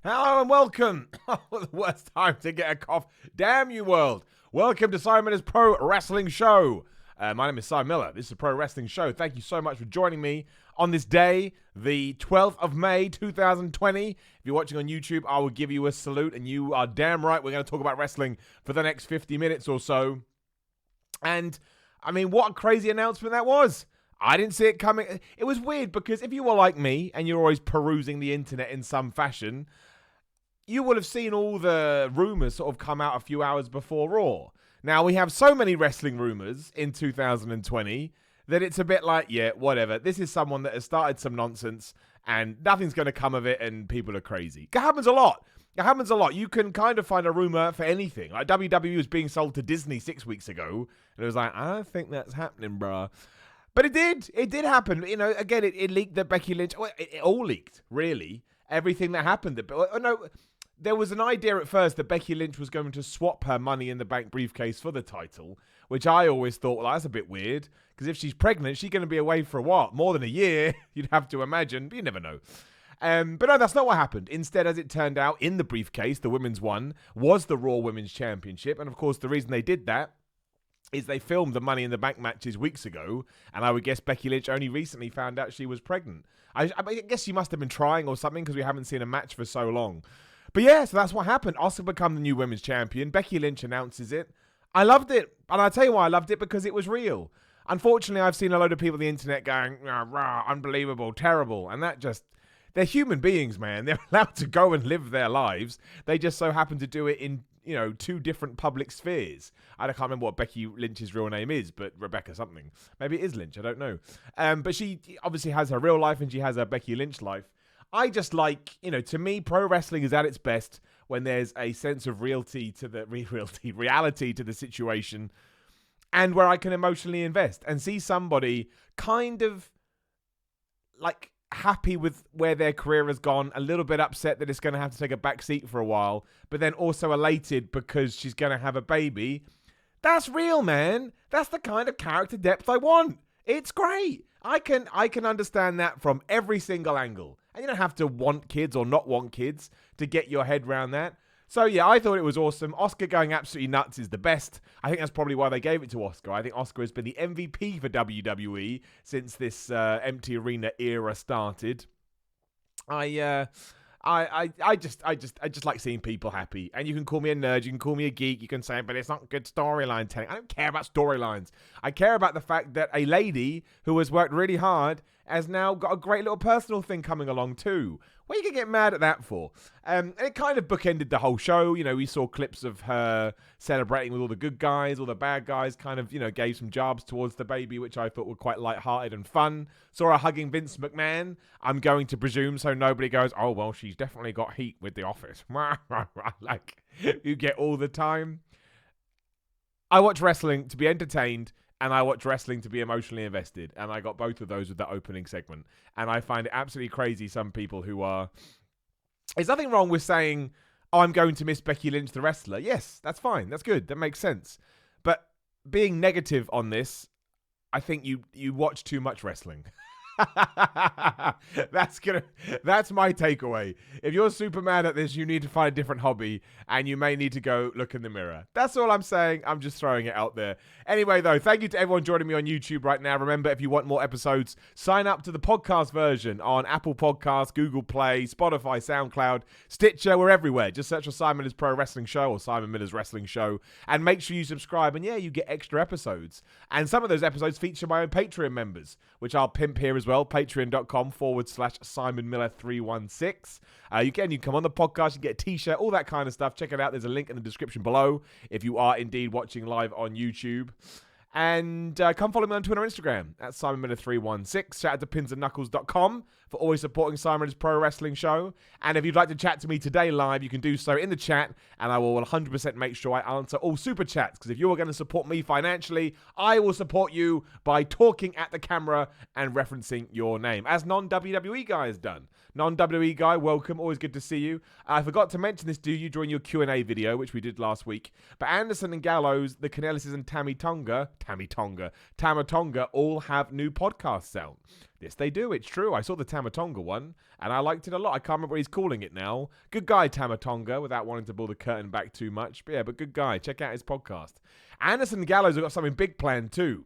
Hello and welcome. The worst time to get a cough. Damn you, world. Welcome to Simon Miller's Pro Wrestling Show. My name is Simon Miller. This is a Pro Wrestling Show. Thank you so much for joining me on this day, the 12th of May, 2020. If you're watching on YouTube, I will give you a salute, and you are damn right we're going to talk about wrestling for the next 50 minutes or so. And, I mean, what a crazy announcement that was. I didn't see it coming. It was weird because if you were like me and you're always perusing the internet in some fashion, you would have seen all the rumors sort of come out a few hours before Raw. Now, we have so many wrestling rumors in 2020 that it's a bit like, yeah, whatever. This is someone that has started some nonsense and nothing's going to come of it and people are crazy. It happens a lot. It happens a lot. You can kind of find a rumor for anything. Like WWE was being sold to Disney 6 weeks ago. And it was like, I don't think that's happening, bruh. But it did. It did happen. You know, again, it leaked that Becky Lynch. Well, it all leaked, really. Everything that happened. No, there was an idea at first that Becky Lynch was going to swap her Money in the Bank briefcase for the title, which I always thought, well, that's a bit weird. Because if she's pregnant, she's going to be away for what? More than a year, you'd have to imagine. But you never know. But no, that's not what happened. Instead, as it turned out, in the briefcase, the women's one was the Raw Women's Championship. And of course, the reason they did that is they filmed the Money in the Bank matches weeks ago, and I would guess Becky Lynch only recently found out she was pregnant. I guess she must have been trying or something because we haven't seen a match for so long. But yeah, so that's what happened. Asuka become the new women's champion. Becky Lynch announces it. I loved it, and I'll tell you why I loved it, because it was real. Unfortunately, I've seen a load of people on the internet going, rah, unbelievable, terrible, and that just... They're human beings, man. They're allowed to go and live their lives. They just so happen to do it in, you know, two different public spheres. I can't remember what Becky Lynch's real name is, but Rebecca something. Maybe it is Lynch, I don't know. But she obviously has her real life and she has her Becky Lynch life. I just like, you know, to me, pro wrestling is at its best when there's a sense of reality to the situation, and where I can emotionally invest and see somebody kind of like happy with where their career has gone, a little bit upset that it's going to have to take a back seat for a while, but then also elated because she's going to have a baby. That's real, man. That's the kind of character depth I want. It's great. I can understand that from every single angle. And you don't have to want kids or not want kids to get your head around that. So yeah, I thought it was awesome. Asuka going absolutely nuts is the best. I think that's probably why they gave it to Asuka. I think Asuka has been the MVP for WWE since this empty arena era started. I just like seeing people happy. And you can call me a nerd, you can call me a geek, you can say, but it's not good storyline telling. I don't care about storylines. I care about the fact that a lady who has worked really hard has now got a great little personal thing coming along too. What are you going to get mad at that for? And it kind of bookended the whole show. You know, we saw clips of her celebrating with all the good guys, all the bad guys, kind of, you know, gave some jabs towards the baby, which I thought were quite lighthearted and fun. Saw her hugging Vince McMahon, I'm going to presume, so nobody goes, oh, well, she's definitely got heat with the Office. Like, you get all the time. I watch wrestling to be entertained, and I watch wrestling to be emotionally invested. And I got both of those with that opening segment. And I find it absolutely crazy, some people who are... There's nothing wrong with saying, oh, I'm going to miss Becky Lynch, the wrestler. Yes, that's fine. That's good. That makes sense. But being negative on this, I think you watch too much wrestling. That's my takeaway. If you're super mad at this, you need to find a different hobby, and you may need to go look in the mirror. That's all I'm saying. I'm just throwing it out there. Anyway, though, thank you to everyone joining me on YouTube right now. Remember, if you want more episodes, sign up to the podcast version on Apple Podcasts, Google Play, Spotify, SoundCloud, Stitcher. We're everywhere. Just search for Simon Miller's Pro Wrestling Show or Simon Miller's Wrestling Show, and make sure you subscribe. And yeah, you get extra episodes. And some of those episodes feature my own Patreon members, which I'll pimp here as well. Patreon.com/Simon Miller 316. You can come on the podcast, you get a t-shirt, all that kind of stuff. Check it out. There's a link in the description below if you are indeed watching live on YouTube. And come follow me on Twitter and Instagram at Simon Miller 316. Shout out to pinsandknuckles.com for always supporting Simon's Pro Wrestling Show. And if you'd like to chat to me today live, you can do so in the chat, and I will 100% make sure I answer all super chats. Because if you are going to support me financially, I will support you by talking at the camera and referencing your name, as non-WWE guy has done. Non-WWE guy, welcome. Always good to see you. I forgot to mention this to you during your Q&A video, which we did last week. But Anderson and Gallows, the Kanellises and Tama Tonga all have new podcasts out. Yes, they do. It's true. I saw the Tama Tonga one, and I liked it a lot. I can't remember what he's calling it now. Good guy, Tama Tonga, without wanting to pull the curtain back too much. But yeah, but good guy. Check out his podcast. Anderson and Gallows have got something big planned too.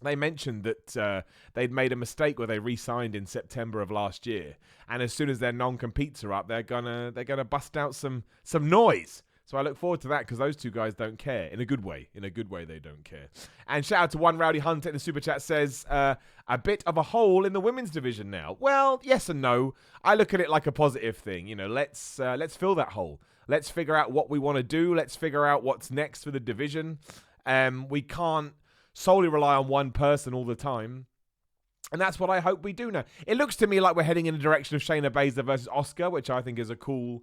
They mentioned that they'd made a mistake where they re-signed in September of last year, and as soon as their non-competes are up, they're gonna bust out some noise. So I look forward to that because those two guys don't care in a good way. In a good way, they don't care. And shout out to One Rowdy Hunter in the super chat says a bit of a hole in the women's division now. Well, yes and no. I look at it like a positive thing. You know, let's fill that hole. Let's figure out what we want to do. Let's figure out what's next for the division. We can't solely rely on one person all the time. And that's what I hope we do now. It looks to me like we're heading in the direction of Shayna Baszler versus Asuka, which I think is a cool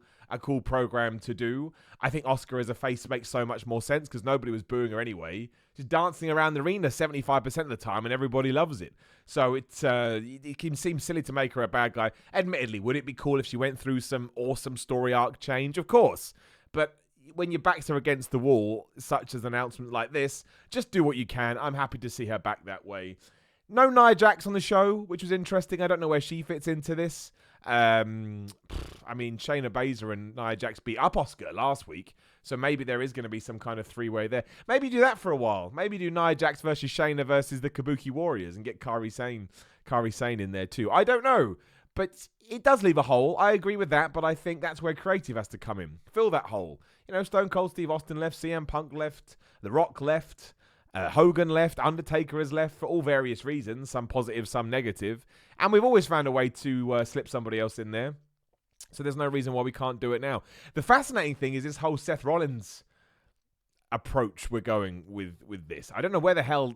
program to do. I think Asuka as a face makes so much more sense because nobody was booing her anyway. She's dancing around the arena 75% of the time and everybody loves it. So it can seem silly to make her a bad guy. Admittedly, would it be cool if she went through some awesome story arc change? Of course. But when your backs are against the wall, such as an announcement like this, just do what you can. I'm happy to see her back that way. No Nia Jax on the show, which was interesting. I don't know where she fits into this. I mean, Shayna Baszler and Nia Jax beat up Asuka last week, so maybe there is going to be some kind of three-way there. Maybe do that for a while. Maybe do Nia Jax versus Shayna versus the Kabuki Warriors and get Kairi Sane in there too. I don't know, but it does leave a hole. I agree with that, but I think that's where creative has to come in. Fill that hole. You know, Stone Cold Steve Austin left, CM Punk left, The Rock left, Hogan left, Undertaker has left for all various reasons, some positive, some negative. And we've always found a way to slip somebody else in there. So there's no reason why we can't do it now. The fascinating thing is this whole Seth Rollins approach we're going with this. I don't know where the hell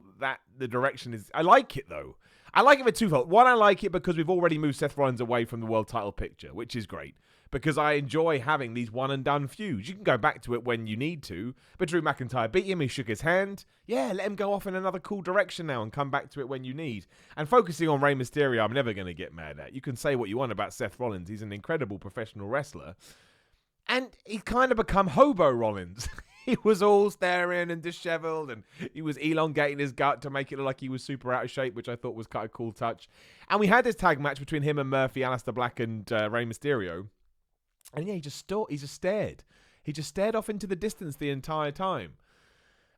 the direction is. I like it, though. I like it for twofold. One, I like it because we've already moved Seth Rollins away from the world title picture, which is great. Because I enjoy having these one-and-done feuds. You can go back to it when you need to. But Drew McIntyre beat him. He shook his hand. Yeah, let him go off in another cool direction now and come back to it when you need. And focusing on Rey Mysterio, I'm never going to get mad at. You can say what you want about Seth Rollins. He's an incredible professional wrestler. And he's kind of become Hobo Rollins. He was all staring and disheveled, and he was elongating his gut to make it look like he was super out of shape, which I thought was quite a cool touch. And we had this tag match between him and Murphy, Aleister Black, and Rey Mysterio. And yeah, he just stared. He just stared off into the distance the entire time.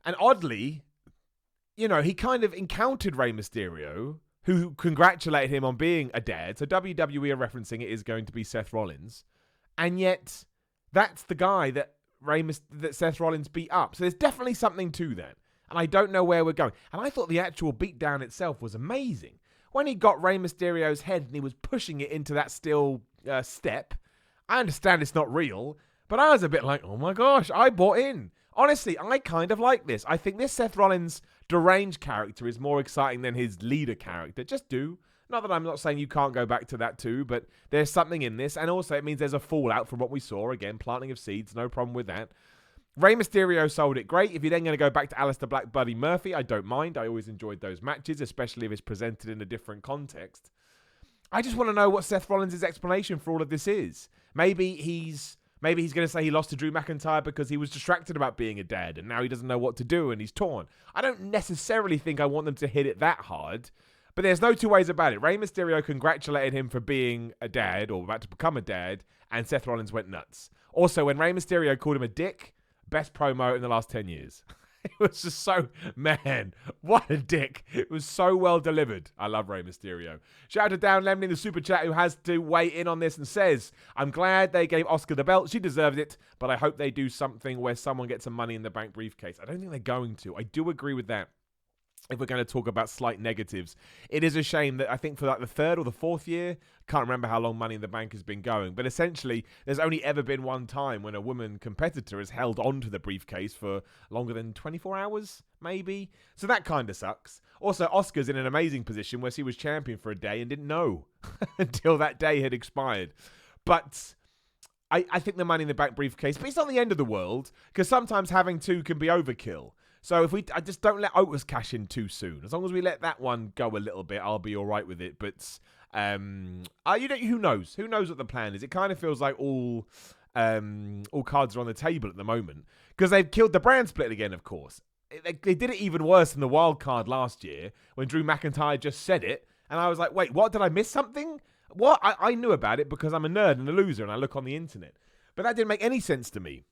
And oddly, you know, he kind of encountered Rey Mysterio, who congratulated him on being a dad. So WWE are referencing it is going to be Seth Rollins. And yet, that's the guy that Seth Rollins beat up. So there's definitely something to that. And I don't know where we're going. And I thought the actual beatdown itself was amazing. When he got Rey Mysterio's head and he was pushing it into that steel step, I understand it's not real, but I was a bit like, oh my gosh, I bought in. Honestly, I kind of like this. I think this Seth Rollins deranged character is more exciting than his leader character. Just do. Not that I'm not saying you can't go back to that too, but there's something in this. And also it means there's a fallout from what we saw. Again, planting of seeds, no problem with that. Rey Mysterio sold it great. If you're then going to go back to Aleister Black, Buddy Murphy, I don't mind. I always enjoyed those matches, especially if it's presented in a different context. I just want to know what Seth Rollins' explanation for all of this is. Maybe he's going to say he lost to Drew McIntyre because he was distracted about being a dad and now he doesn't know what to do and he's torn. I don't necessarily think I want them to hit it that hard, but there's no two ways about it. Rey Mysterio congratulated him for being a dad or about to become a dad, and Seth Rollins went nuts. Also, when Rey Mysterio called him a dick, best promo in the last 10 years. It was just so, man, what a dick. It was so well delivered. I love Rey Mysterio. Shout out to Down Lemon in the super chat who has to weigh in on this and says, I'm glad they gave Asuka the belt. She deserves it, but I hope they do something where someone gets some money in the bank briefcase. I don't think they're going to. I do agree with that. If we're going to talk about slight negatives, it is a shame that I think for like the third or the fourth year, can't remember how long Money in the Bank has been going, but essentially there's only ever been one time when a woman competitor has held on to the briefcase for longer than 24 hours, maybe. So that kind of sucks. Also, Asuka's in an amazing position where she was champion for a day and didn't know until that day had expired. But I think the Money in the Bank briefcase, but it's not the end of the world, because sometimes having two can be overkill. So I just don't let Otis cash in too soon. As long as we let that one go a little bit, I'll be all right with it. But who knows? Who knows what the plan is? It kind of feels like all cards are on the table at the moment because they've killed the brand split again. Of course, they did it even worse than the wild card last year when Drew McIntyre just said it, and I was like, wait, what? Did I miss something? What? I knew about it because I'm a nerd and a loser, and I look on the internet, but that didn't make any sense to me.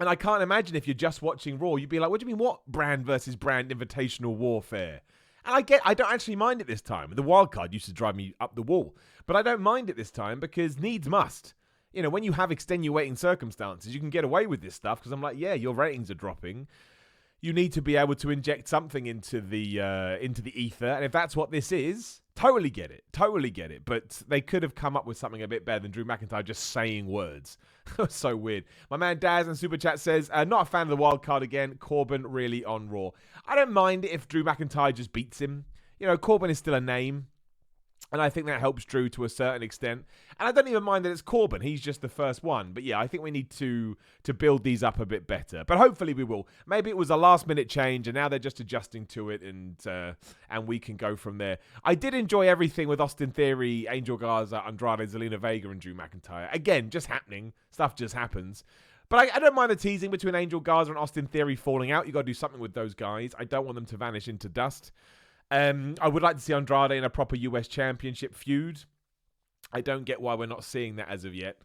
And I can't imagine if you're just watching Raw, you'd be like, what do you mean, what brand versus brand invitational warfare? And I don't actually mind it this time. The wild card used to drive me up the wall. But I don't mind it this time because needs must. You know, when you have extenuating circumstances, you can get away with this stuff because I'm like, yeah, your ratings are dropping. You need to be able to inject something into the ether. And if that's what this is, totally get it. Totally get it. But they could have come up with something a bit better than Drew McIntyre just saying words. So weird. My man Daz in Super Chat says, not a fan of the wild card again. Corbin really on Raw. I don't mind it if Drew McIntyre just beats him. You know, Corbin is still a name. And I think that helps Drew to a certain extent. And I don't even mind that it's Corbin. He's just the first one. But yeah, I think we need to build these up a bit better. But hopefully we will. Maybe it was a last-minute change, and now they're just adjusting to it, and we can go from there. I did enjoy everything with Austin Theory, Angel Garza, Andrade, Zelina Vega, and Drew McIntyre. Again, just happening. Stuff just happens. But I don't mind the teasing between Angel Garza and Austin Theory falling out. You got to do something with those guys. I don't want them to vanish into dust. I would like to see Andrade in a proper US Championship feud. I don't get why we're not seeing that as of yet.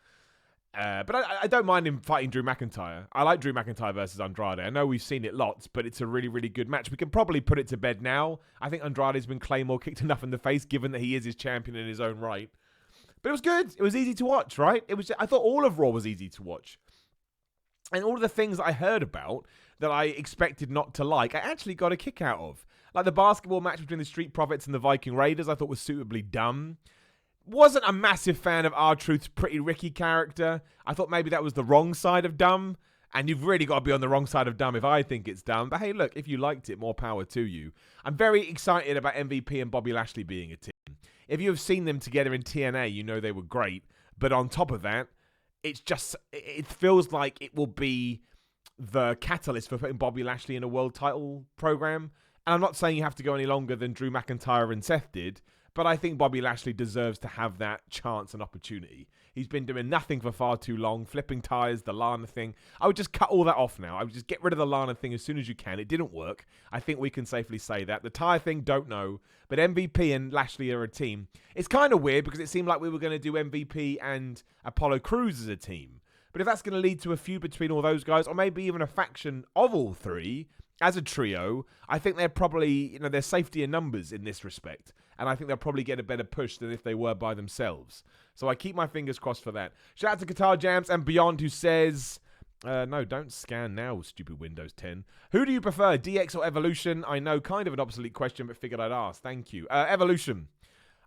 But I don't mind him fighting Drew McIntyre. I like Drew McIntyre versus Andrade. I know we've seen it lots, but it's a really, really good match. We can probably put it to bed now. I think Andrade's been Claymore kicked enough in the face, given that he is his champion in his own right. But it was good. It was easy to watch, right? I thought all of Raw was easy to watch. And all of the things I heard about that I expected not to like, I actually got a kick out of. Like the basketball match between the Street Profits and the Viking Raiders, I thought was suitably dumb. Wasn't a massive fan of R-Truth's Pretty Ricky character. I thought maybe that was the wrong side of dumb. And you've really got to be on the wrong side of dumb if I think it's dumb. But hey, look, if you liked it, more power to you. I'm very excited about MVP and Bobby Lashley being a team. If you have seen them together in TNA, you know they were great. But on top of that, it feels like it will be the catalyst for putting Bobby Lashley in a world title program. And I'm not saying you have to go any longer than Drew McIntyre and Seth did, but I think Bobby Lashley deserves to have that chance and opportunity. He's been doing nothing for far too long, flipping tires, the Lana thing. I would just cut all that off now. I would just get rid of the Lana thing as soon as you can. It didn't work. I think we can safely say that. The tire thing, don't know. But MVP and Lashley are a team. It's kind of weird because it seemed like we were going to do MVP and Apollo Crews as a team. But if that's going to lead to a feud between all those guys, or maybe even a faction of all three, as a trio, I think they're probably, there's safety in numbers in this respect. And I think they'll probably get a better push than if they were by themselves. So I keep my fingers crossed for that. Shout out to Guitar Jams and Beyond who says, no, don't scan now, stupid Windows 10. Who do you prefer, DX or Evolution? I know, kind of an obsolete question, but figured I'd ask. Thank you. Evolution.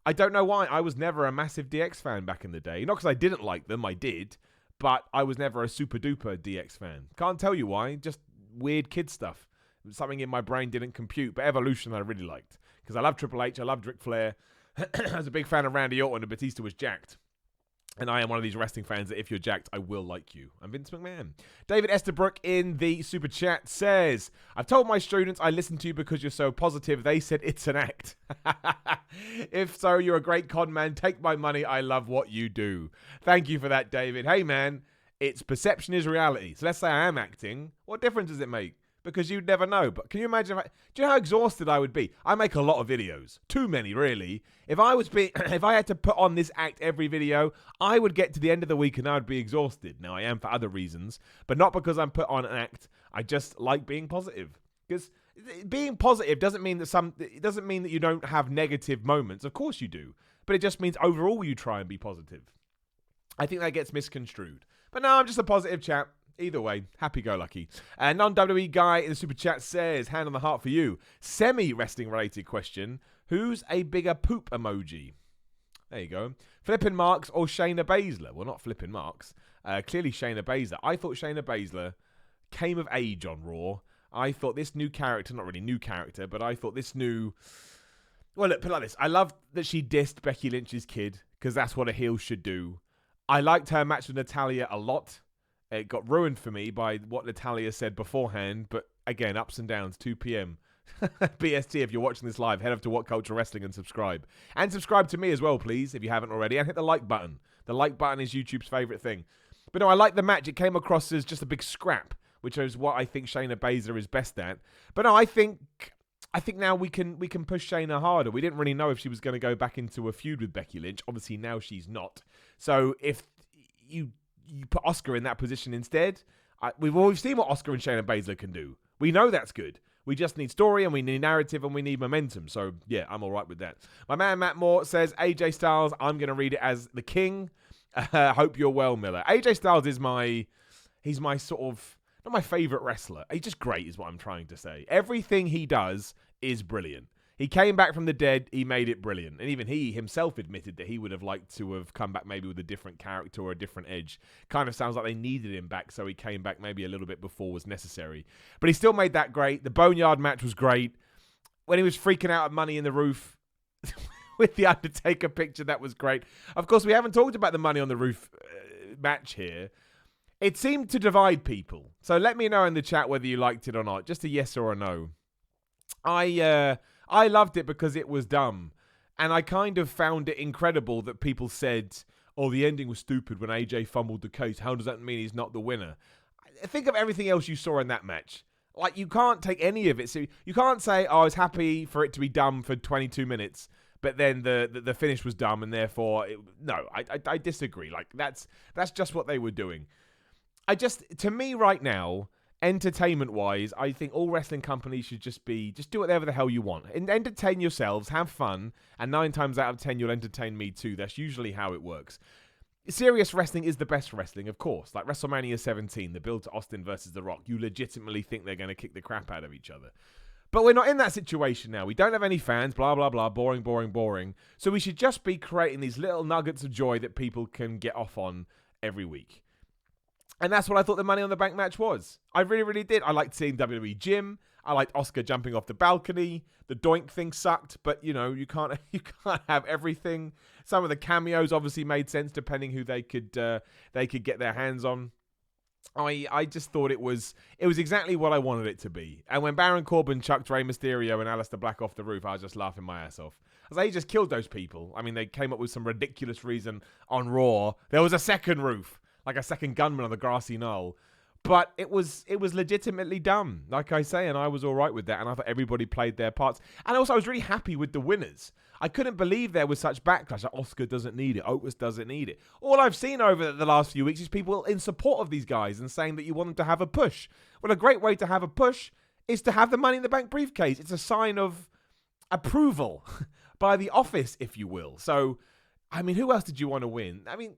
I don't know why. I was never a massive DX fan back in the day. Not because I didn't like them, I did. But I was never a super duper DX fan. Can't tell you why. Just weird kid stuff. Something in my brain didn't compute. But Evolution I really liked. Because I love Triple H. I loved Ric Flair. I was a big fan of Randy Orton, and Batista was jacked. And I am one of these wrestling fans that if you're jacked, I will like you. I'm Vince McMahon. David Estabrook in the super chat says, I've told my students I listen to you because you're so positive. They said it's an act. If so, you're a great con man. Take my money. I love what you do. Thank you for that, David. Hey, man, it's perception is reality. So let's say I am acting. What difference does it make? Because you'd never know. But can you imagine? Do you know how exhausted I would be? I make a lot of videos. Too many, really. If I had to put on this act every video, I would get to the end of the week and I would be exhausted. Now, I am for other reasons, but not because I'm put on an act. I just like being positive. Because being positive doesn't mean that you don't have negative moments. Of course you do. But it just means overall you try and be positive. I think that gets misconstrued. But no, I'm just a positive chap. Either way, happy-go-lucky. Non-WWE guy in the super chat says, hand on the heart for you. Semi-wrestling related question. Who's a bigger poop emoji? There you go. Flippin' Marks or Shayna Baszler? Well, not Flippin' Marks. Clearly Shayna Baszler. I thought Shayna Baszler came of age on Raw. I thought this new character, not really new character, but I thought this new... Well, look, put it like this. I love that she dissed Becky Lynch's kid, because that's what a heel should do. I liked her match with Natalya a lot. It got ruined for me by what Natalya said beforehand, but again, ups and downs, 2 p.m. BST, if you're watching this live, head over to What Culture Wrestling and subscribe. And subscribe to me as well, please, if you haven't already. And hit the like button. The like button is YouTube's favourite thing. But no, I like the match. It came across as just a big scrap, which is what I think Shayna Baszler is best at. But no, I think now we can push Shayna harder. We didn't really know if she was going to go back into a feud with Becky Lynch. Obviously, now she's not. So if you put Asuka in that position instead, we've seen what Asuka and Shayna Baszler can do. We know that's good. We just need story and we need narrative and we need momentum. So, yeah, I'm all right with that. My man Matt Moore says, AJ Styles, I'm going to read it as the king. Hope you're well, Miller. AJ Styles is he's my sort of, not my favourite wrestler. He's just great is what I'm trying to say. Everything he does is brilliant. He came back from the dead. He made it brilliant. And even he himself admitted that he would have liked to have come back maybe with a different character or a different edge. Kind of sounds like they needed him back, so he came back maybe a little bit before was necessary. But he still made that great. The Boneyard match was great. When he was freaking out at Money in the Roof with the Undertaker picture, that was great. Of course, we haven't talked about the Money on the Roof match here. It seemed to divide people. So let me know in the chat whether you liked it or not. Just a yes or a no. I loved it because it was dumb. And I kind of found it incredible that people said, oh, the ending was stupid when AJ fumbled the case. How does that mean he's not the winner? Think of everything else you saw in that match. Like, you can't take any of it. So you can't say, oh, I was happy for it to be dumb for 22 minutes, but then the finish was dumb and therefore... I disagree. Like, that's just what they were doing. To me right now... Entertainment-wise, I think all wrestling companies should just do whatever the hell you want. And entertain yourselves, have fun, and 9 times out of 10, you'll entertain me too. That's usually how it works. Serious wrestling is the best wrestling, of course. Like WrestleMania 17, the build to Austin versus The Rock. You legitimately think they're going to kick the crap out of each other. But we're not in that situation now. We don't have any fans, blah, blah, blah, boring, boring, boring. So we should just be creating these little nuggets of joy that people can get off on every week. And that's what I thought the Money on the Bank match was. I really, really did. I liked seeing WWE Jim. I liked Asuka jumping off the balcony. The doink thing sucked, but you can't have everything. Some of the cameos obviously made sense depending who they could get their hands on. I just thought it was exactly what I wanted it to be. And when Baron Corbin chucked Rey Mysterio and Aleister Black off the roof, I was just laughing my ass off. I was like, he just killed those people. I mean, they came up with some ridiculous reason on Raw. There was a second roof. Like a second gunman on the grassy knoll. But it was legitimately dumb, like I say, and I was all right with that, and I thought everybody played their parts. And also, I was really happy with the winners. I couldn't believe there was such backlash. Like, Asuka doesn't need it. Otis doesn't need it. All I've seen over the last few weeks is people in support of these guys and saying that you want them to have a push. Well, a great way to have a push is to have the Money in the Bank briefcase. It's a sign of approval by the office, if you will. So... I mean, who else did you want to win? I mean,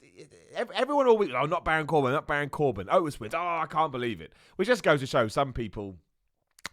everyone all week, oh, not Baron Corbin. Otis wins. Oh, I can't believe it. Which just goes to show some people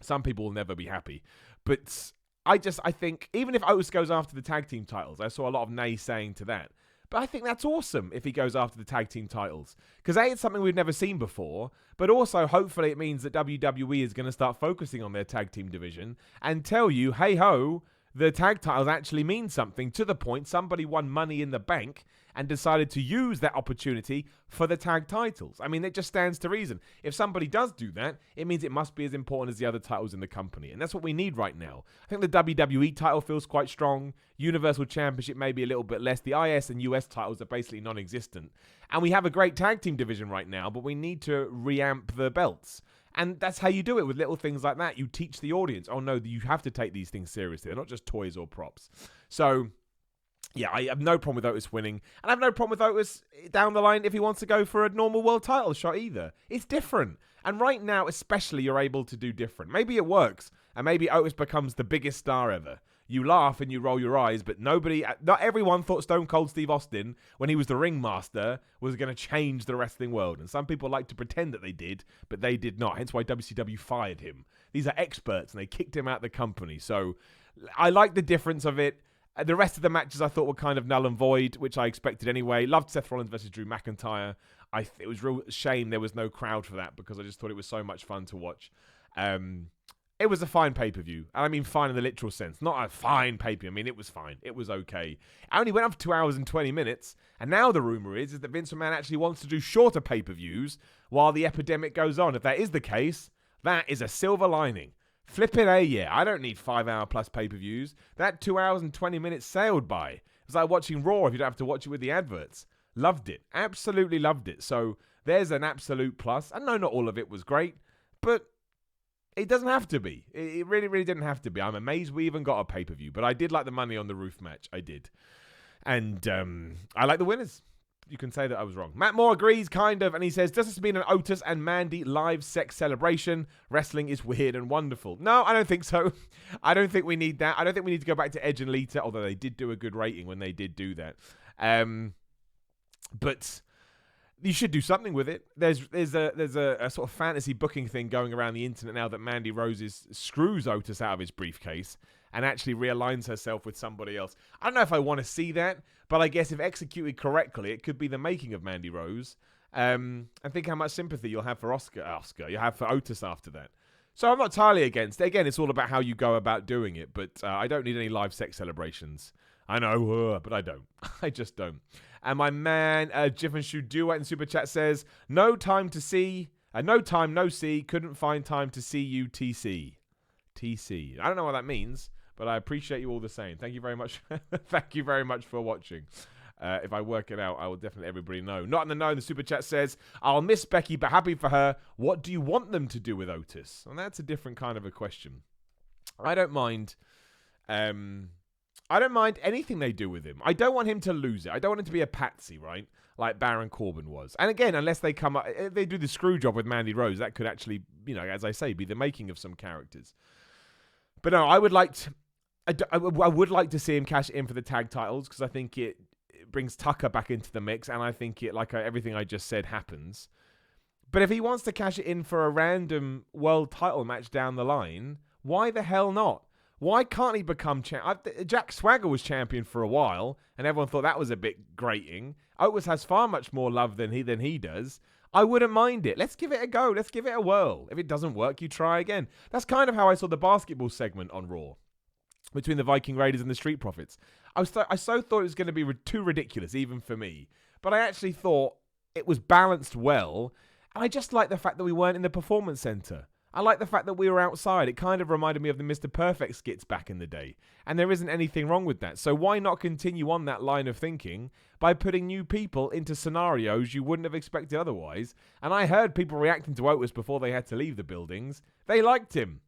will never be happy. But I think, even if Otis goes after the tag team titles, I saw a lot of naysaying to that. But I think that's awesome if he goes after the tag team titles. Because A, it's something we've never seen before, but also, hopefully, it means that WWE is going to start focusing on their tag team division and tell you, hey ho, the tag titles actually mean something, to the point somebody won Money in the Bank and decided to use that opportunity for the tag titles. I mean, it just stands to reason. If somebody does do that, it means it must be as important as the other titles in the company. And that's what we need right now. I think the WWE title feels quite strong. Universal Championship maybe a little bit less. The IS and US titles are basically non-existent. And we have a great tag team division right now, but we need to reamp the belts. And that's how you do it with little things like that. You teach the audience, oh no, you have to take these things seriously. They're not just toys or props. So, yeah, I have no problem with Otis winning. And I have no problem with Otis down the line if he wants to go for a normal world title shot either. It's different. And right now, especially, you're able to do different. Maybe it works. And maybe Otis becomes the biggest star ever. You laugh and you roll your eyes, but not everyone thought Stone Cold Steve Austin, when he was the ringmaster, was going to change the wrestling world. And some people like to pretend that they did, but they did not. Hence why WCW fired him. These are experts, and they kicked him out of the company. So I like the difference of it. The rest of the matches I thought were kind of null and void, which I expected anyway. Loved Seth Rollins versus Drew McIntyre. It was a real shame there was no crowd for that, because I just thought it was so much fun to watch. It was a fine pay-per-view. And I mean fine in the literal sense. Not a fine pay-per-view. I mean, it was fine. It was okay. I only went up for 2 hours and 20 minutes. And now the rumor is that Vince McMahon actually wants to do shorter pay-per-views while the epidemic goes on. If that is the case, That is a silver lining. Flipping A, yeah. I don't need 5-hour plus pay-per-views. That 2 hours and 20 minutes sailed by. It was like watching Raw if you don't have to watch it with the adverts. Loved it. Absolutely loved it. So there's an absolute plus. I know not all of it was great, but it doesn't have to be. It really, really didn't have to be. I'm amazed we even got a pay-per-view, but I did like the money on the roof match. I did. And I like the winners. You can say that I was wrong. Matt Moore agrees, kind of, and he says, does this mean an Otis and Mandy live sex celebration? Wrestling is weird and wonderful. No, I don't think so. I don't think we need that. I don't think we need to go back to Edge and Lita, although they did do a good rating when they did do that. But you should do something with it. There's a sort of fantasy booking thing going around the internet now that Mandy Rose screws Otis out of his briefcase and actually realigns herself with somebody else. I don't know if I want to see that, but I guess if executed correctly, it could be the making of Mandy Rose. And think how much sympathy you'll have for Oscar. You'll have for Otis after that. So I'm not entirely against it. Again, it's all about how you go about doing it, but I don't need any live sex celebrations. I know, but I don't. I just don't. And my man, Jiff and Shoe Duet in Super Chat says, no time, no see, couldn't find time to see you, TC. TC. I don't know what that means, but I appreciate you all the same. Thank you very much. Thank you very much for watching. If I work it out, I will definitely let everybody know. Not in the know, the Super Chat says, I'll miss Becky, but happy for her. What do you want them to do with Otis? And that's a different kind of a question. I don't mind anything they do with him. I don't want him to lose it. I don't want him to be a patsy, right? Like Baron Corbin was. And again, unless they come up, they do the screw job with Mandy Rose, that could actually, as I say, be the making of some characters. But no, I would like to see him cash in for the tag titles because I think it brings Tucker back into the mix, and I think everything I just said happens. But if he wants to cash it in for a random world title match down the line, why the hell not? Why can't he become champion? Jack Swagger was champion for a while, and everyone thought that was a bit grating. Otis has far much more love than he does. I wouldn't mind it. Let's give it a go. Let's give it a whirl. If it doesn't work, you try again. That's kind of how I saw the basketball segment on Raw between the Viking Raiders and the Street Profits. I so thought it was going to be too ridiculous, even for me. But I actually thought it was balanced well, and I just like the fact that we weren't in the Performance Center. I like the fact that we were outside. It kind of reminded me of the Mr. Perfect skits back in the day. And there isn't anything wrong with that. So why not continue on that line of thinking by putting new people into scenarios you wouldn't have expected otherwise? And I heard people reacting to Otis before they had to leave the buildings. They liked him.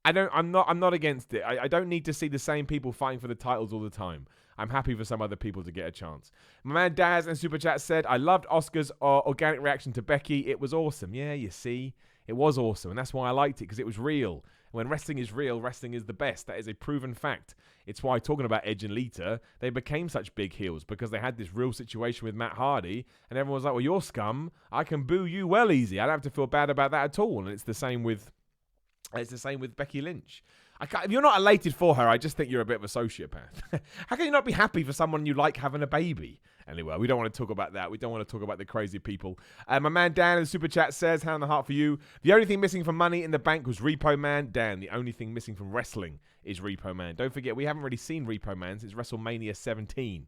I'm not against it. I don't need to see the same people fighting for the titles all the time. I'm happy for some other people to get a chance. My man Daz in Super Chat said, I loved Oscar's organic reaction to Becky. It was awesome. Yeah, you see. It was awesome, and that's why I liked it, because it was real. When wrestling is real, wrestling is the best. That is a proven fact. It's why, talking about Edge and Lita, they became such big heels, because they had this real situation with Matt Hardy, and everyone was like, well, you're scum. I can boo you well easy. I don't have to feel bad about that at all. And it's the same with Becky Lynch. If you're not elated for her, I just think you're a bit of a sociopath. How can you not be happy for someone you like having a baby? Anyway, we don't want to talk about that. We don't want to talk about the crazy people. My man Dan in the Super Chat says, hand on the heart for you. The only thing missing from Money in the Bank was Repo Man. Dan, the only thing missing from wrestling is Repo Man. Don't forget, we haven't really seen Repo Man since WrestleMania 17.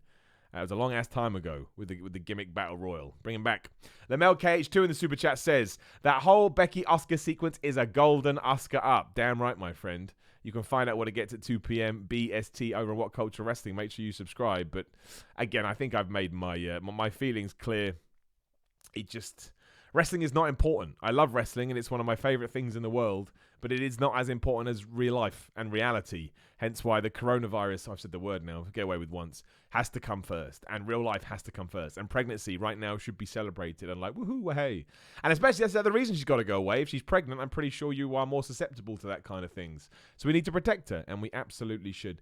It was a long-ass time ago with the gimmick Battle Royal. Bring him back. Lamel KH2 in the Super Chat says, that whole Becky-Oscar sequence is a golden Oscar up. Damn right, my friend. You can find out what it gets at 2 p.m. BST over on What Culture Wrestling. Make sure you subscribe. But again, I think I've made my feelings clear. Wrestling is not important. I love wrestling, and it's one of my favorite things in the world. But it is not as important as real life and reality. Hence why the coronavirus, I've said the word now, get away with once, has to come first. And real life has to come first. And pregnancy right now should be celebrated and like, woohoo, hey. And especially that's the other reason she's got to go away. If she's pregnant, I'm pretty sure you are more susceptible to that kind of things. So we need to protect her, and we absolutely should.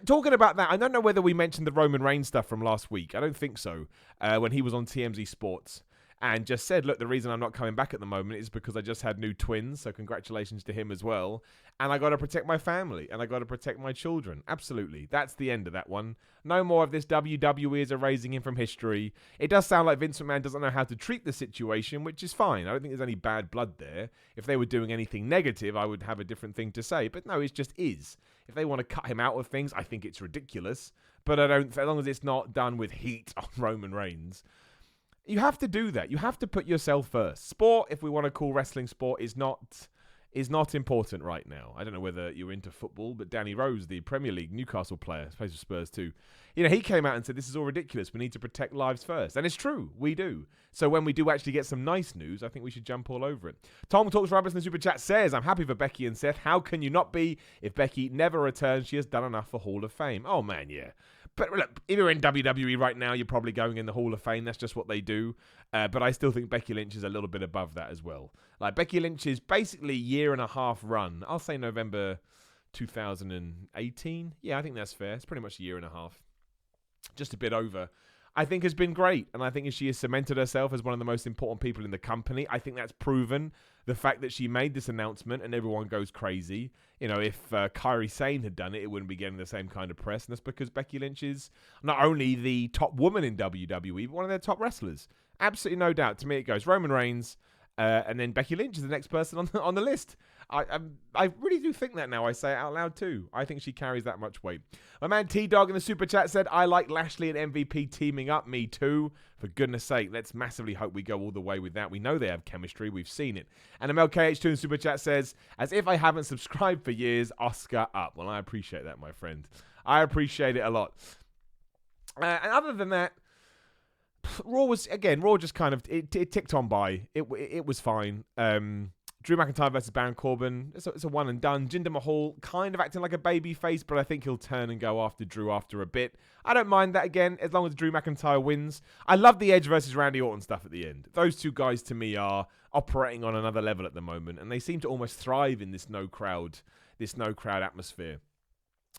Talking about that, I don't know whether we mentioned the Roman Reigns stuff from last week. I don't think so. When he was on TMZ Sports. And just said, look, the reason I'm not coming back at the moment is because I just had new twins, so congratulations to him as well. And I got to protect my family, and I got to protect my children. Absolutely. That's the end of that one. No more of this WWE is erasing him from history. It does sound like Vince McMahon doesn't know how to treat the situation, which is fine. I don't think there's any bad blood there. If they were doing anything negative, I would have a different thing to say. But no, it just is. If they want to cut him out of things, I think it's ridiculous. But I don't, as long as it's not done with heat on Roman Reigns. You have to do that. You have to put yourself first. Sport, if we want to call wrestling sport, is not important right now. I don't know whether you're into football, but Danny Rose, the Premier League Newcastle player, plays for Spurs too. He came out and said, this is all ridiculous. We need to protect lives first. And it's true. We do. So when we do actually get some nice news, I think we should jump all over it. Tom Talks Rabbits in the Super Chat says, I'm happy for Becky and Seth. How can you not be? If Becky never returns, she has done enough for Hall of Fame. Oh, man, yeah. But look, if you're in WWE right now, you're probably going in the Hall of Fame. That's just what they do. But I still think Becky Lynch is a little bit above that as well. Like, Becky Lynch's basically year and a half run, I'll say November 2018. Yeah, I think that's fair. It's pretty much a year and a half. Just a bit over. I think has been great. And I think she has cemented herself as one of the most important people in the company. I think that's proven. The fact that she made this announcement and everyone goes crazy. If Kairi Sane had done it, it wouldn't be getting the same kind of press. And that's because Becky Lynch is not only the top woman in WWE, but one of their top wrestlers. Absolutely no doubt. To me, it goes Roman Reigns, and then Becky Lynch is the next person on the list. I really do think that now. I say it out loud too. I think she carries that much weight. My man T-Dog in the Super Chat said, I like Lashley and MVP teaming up. Me too. For goodness sake, let's massively hope we go all the way with that. We know they have chemistry. We've seen it. And MLKH2 in the Super Chat says, as if I haven't subscribed for years, Oscar up. Well, I appreciate that, my friend. I appreciate it a lot. And other than that, Raw just kind of, it ticked on by. It was fine. Drew McIntyre versus Baron Corbin, it's a one and done. Jinder Mahal kind of acting like a baby face, but I think he'll turn and go after Drew after a bit. I don't mind that again, as long as Drew McIntyre wins. I love the Edge versus Randy Orton stuff at the end. Those two guys to me are operating on another level at the moment, and they seem to almost thrive in this no crowd atmosphere.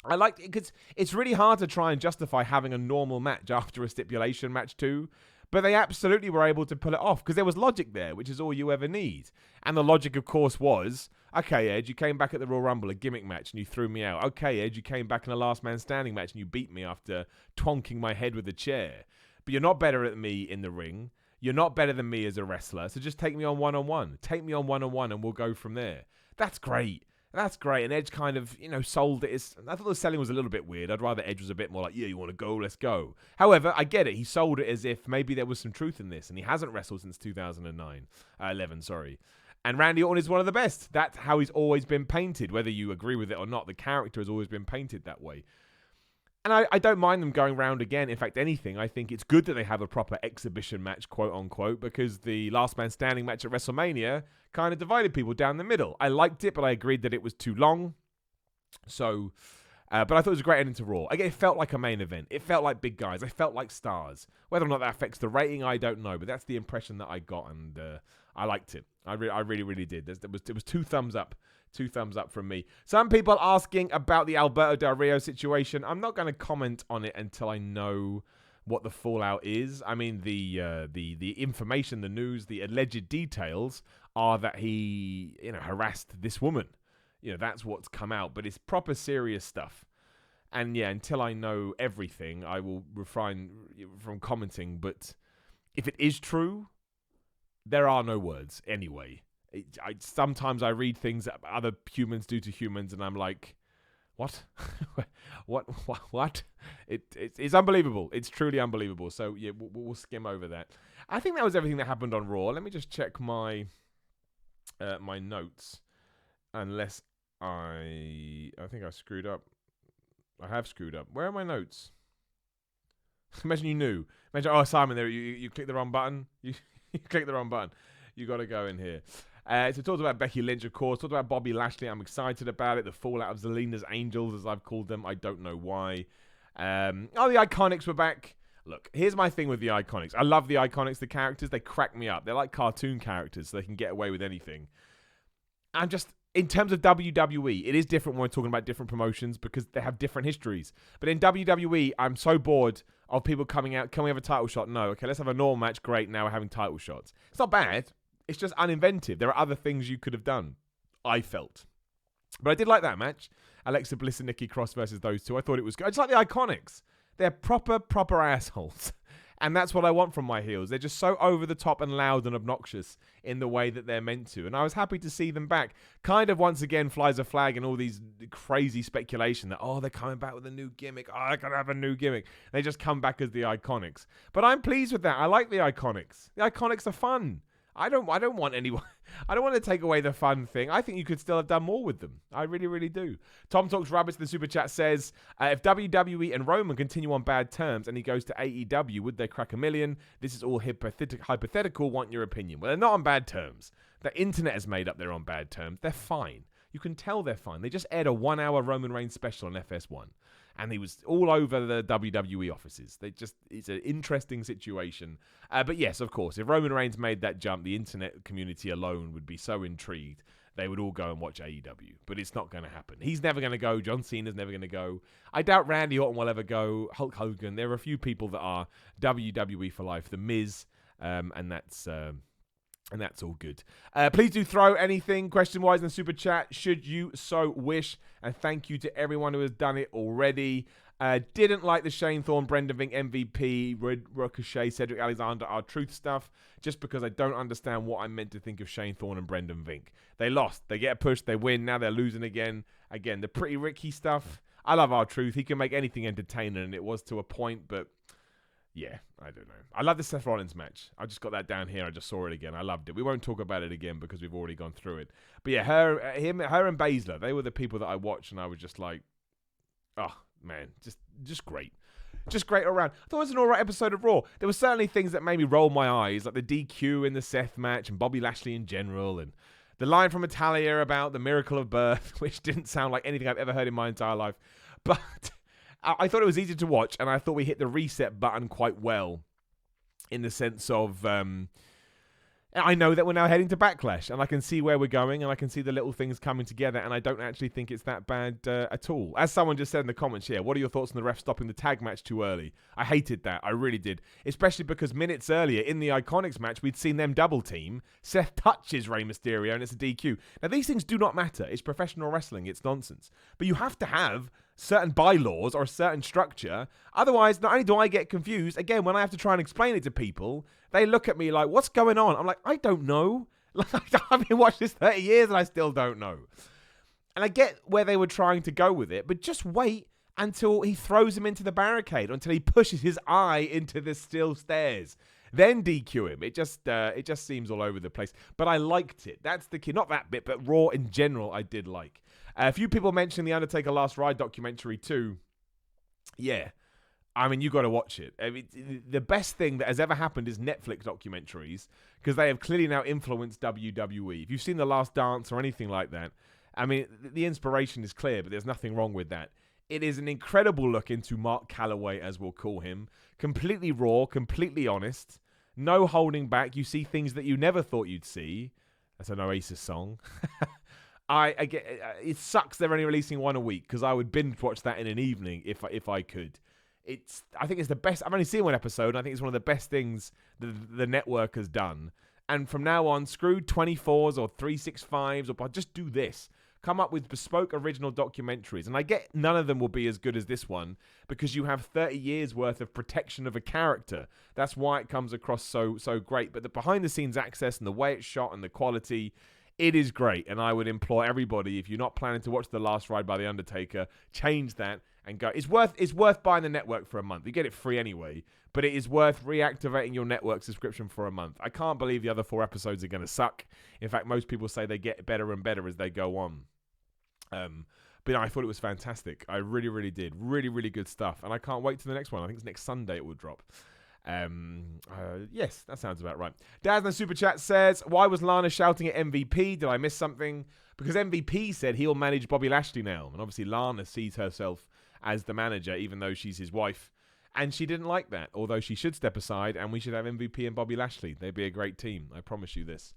I like it because it's really hard to try and justify having a normal match after a stipulation match too. But they absolutely were able to pull it off because there was logic there, which is all you ever need. And the logic, of course, was, okay, Edge, you came back at the Royal Rumble, a gimmick match, and you threw me out. Okay, Edge, you came back in a last man standing match and you beat me after twonking my head with a chair. But you're not better than me in the ring. You're not better than me as a wrestler. So just take me on one-on-one. Take me on one-on-one and we'll go from there. That's great. That's great. And Edge kind of, sold it. I thought the selling was a little bit weird. I'd rather Edge was a bit more like, yeah, you want to go? Let's go. However, I get it. He sold it as if maybe there was some truth in this. And he hasn't wrestled since 2011, sorry. And Randy Orton is one of the best. That's how he's always been painted. Whether you agree with it or not, the character has always been painted that way. And I don't mind them going round again. In fact, anything. I think it's good that they have a proper exhibition match, quote unquote, because the last man standing match at WrestleMania kind of divided people down the middle. I liked it, but I agreed that it was too long. So, but I thought it was a great ending to Raw. Again, it felt like a main event. It felt like big guys. It felt like stars. Whether or not that affects the rating, I don't know. But that's the impression that I got, and I liked it. I really, really did. It was 2 thumbs up. 2 thumbs up from me. Some people asking about the Alberto Del Rio situation. I'm not going to comment on it until I know what the fallout is. I mean, the information, the news, the alleged details are that he, harassed this woman. That's what's come out. But it's proper serious stuff. And yeah, until I know everything, I will refrain from commenting. But if it is true, there are no words anyway. Sometimes I read things that other humans do to humans, and I'm like, what? what? It's unbelievable. It's truly unbelievable. So yeah, we'll skim over that. I think that was everything that happened on Raw. Let me just check my my notes, unless I think I screwed up. I have screwed up. Where are my notes? Imagine you knew. Imagine, oh, Simon, there you clicked the wrong button. You clicked the wrong button. You got to go in here. So talked about Becky Lynch, of course. Talked about Bobby Lashley. I'm excited about it. The fallout of Zelina's Angels, as I've called them. I don't know why. The Iconics were back. Look, here's my thing with the Iconics. I love the Iconics, the characters. They crack me up. They're like cartoon characters, so they can get away with anything. I'm just, in terms of WWE, it is different when we're talking about different promotions because they have different histories. But in WWE, I'm so bored of people coming out. Can we have a title shot? No. Okay, let's have a normal match. Great, now we're having title shots. It's not bad. It's just uninventive. There are other things you could have done, I felt. But I did like that match. Alexa Bliss and Nikki Cross versus those two. I thought it was good. I just like the Iconics. They're proper assholes. And that's what I want from my heels. They're just so over the top and loud and obnoxious in the way that they're meant to. And I was happy to see them back. Kind of once again flies a flag in all these crazy speculation that, they're coming back with a new gimmick. They're going to have a new gimmick. They just come back as the Iconics. But I'm pleased with that. I like the Iconics. The Iconics are fun. I don't want anyone. I don't want to take away the fun thing. I think you could still have done more with them. I really, really do. Tom Talks Rabbits in the Super Chat says, if WWE and Roman continue on bad terms and he goes to AEW, would they crack $1 million? This is all hypothetical. Want your opinion? Well, they're not on bad terms. The internet has made up they're on bad terms. They're fine. You can tell they're fine. They just aired a 1-hour Roman Reigns special on FS1. And he was all over the WWE offices. It's an interesting situation. But yes, of course, if Roman Reigns made that jump, the internet community alone would be so intrigued. They would all go and watch AEW. But it's not going to happen. He's never going to go. John Cena's never going to go. I doubt Randy Orton will ever go. Hulk Hogan. There are a few people that are WWE for life. The Miz. And that's all good. Please do throw anything question-wise in the Super Chat, should you so wish. And thank you to everyone who has done it already. Didn't like the Shane Thorne, Brendan Vink, MVP, Ricochet, Cedric Alexander, R-Truth stuff, just because I don't understand what I'm meant to think of Shane Thorne and Brendan Vink. They lost. They get pushed. They win. Now they're losing again. Again, the Pretty Ricky stuff. I love R-Truth. He can make anything entertaining, and it was to a point, but... yeah, I don't know. I love the Seth Rollins match. I just got that down here. I just saw it again. I loved it. We won't talk about it again because we've already gone through it. But yeah, her and Baszler, they were the people that I watched, and I was just like, oh, man, just great. Just great all around. I thought it was an alright episode of Raw. There were certainly things that made me roll my eyes, like the DQ in the Seth match and Bobby Lashley in general, and the line from Italia about the miracle of birth, which didn't sound like anything I've ever heard in my entire life. But... I thought it was easy to watch, and I thought we hit the reset button quite well in the sense of I know that we're now heading to Backlash, and I can see where we're going, and I can see the little things coming together, and I don't actually think it's that bad at all. As someone just said in the comments here, what are your thoughts on the ref stopping the tag match too early? I hated that. I really did. Especially because minutes earlier in the Iconics match, we'd seen them double team. Seth touches Rey Mysterio, and it's a DQ. Now, these things do not matter. It's professional wrestling. It's nonsense. But you have to have certain bylaws or a certain structure. Otherwise, not only do I get confused, again, when I have to try and explain it to people, they look at me like, what's going on? I'm like, I don't know. Like, I've been watching this 30 years and I still don't know. And I get where they were trying to go with it, but just wait until he throws him into the barricade, until he pushes his eye into the steel stairs. Then DQ him. It just seems all over the place. But I liked it. That's the key. Not that bit, but Raw in general, I did like. A few people mentioned the Undertaker Last Ride documentary too. Yeah. I mean, you got to watch it. I mean, the best thing that has ever happened is Netflix documentaries, because they have clearly now influenced WWE. If you've seen The Last Dance or anything like that, I mean, the inspiration is clear, but there's nothing wrong with that. It is an incredible look into Mark Calloway, as we'll call him. Completely raw, completely honest. No holding back. You see things that you never thought you'd see. That's an Oasis song. I get it sucks they're only releasing one a week, because I would binge watch that in an evening if I could. I think it's the best. I've only seen one episode, and I think it's one of the best things the network has done. And from now on, screw 24s or 365s, or just do this. Come up with bespoke original documentaries. And I get none of them will be as good as this one, because you have 30 years worth of protection of a character. That's why it comes across so great. But the behind the scenes access and the way it's shot and the quality, it is great. And I would implore everybody, if you're not planning to watch The Last Ride by The Undertaker, change that and go. It's worth buying the network for a month. You get it free anyway, but it is worth reactivating your network subscription for a month. I can't believe the other 4 episodes are going to suck. In fact, most people say they get better and better as they go on. But I thought it was fantastic. I really, really did. Really, really good stuff. And I can't wait to the next one. I think it's next Sunday it will drop. Yes, that sounds about right. Daz in the Super Chat says, why was Lana shouting at MVP? Did I miss something? Because MVP said he'll manage Bobby Lashley now. And obviously Lana sees herself as the manager, even though she's his wife. And she didn't like that, although she should step aside and we should have MVP and Bobby Lashley. They'd be a great team. I promise you this.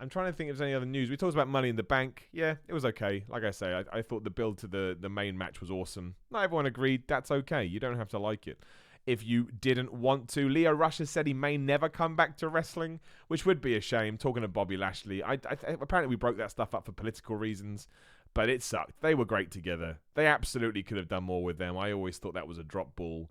I'm trying to think if there's any other news. We talked about Money in the Bank. Yeah, it was okay. Like I say, I thought the build to the main match was awesome. Not everyone agreed. That's okay. You don't have to like it if you didn't want to. Leo Rush has said he may never come back to wrestling, which would be a shame. Talking to Bobby Lashley, apparently we broke that stuff up for political reasons, but it sucked. They were great together. They absolutely could have done more with them. I always thought that was a drop ball.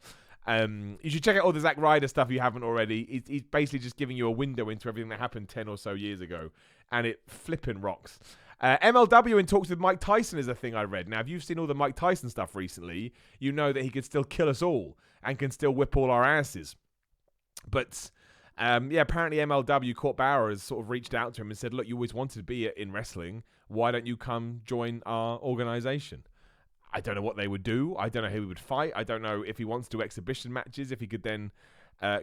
You should check out all the Zack Ryder stuff if you haven't already. He's basically just giving you a window into everything that happened 10 or so years ago, and it flipping rocks. MLW in talks with Mike Tyson is a thing I read. Now, if you've seen all the Mike Tyson stuff recently, you know that he can still kill us all and can still whip all our asses. But apparently MLW, Court Bauer, has sort of reached out to him and said, look, you always wanted to be in wrestling. Why don't you come join our organization? I don't know what they would do. I don't know who he would fight. I don't know if he wants to do exhibition matches, if he could then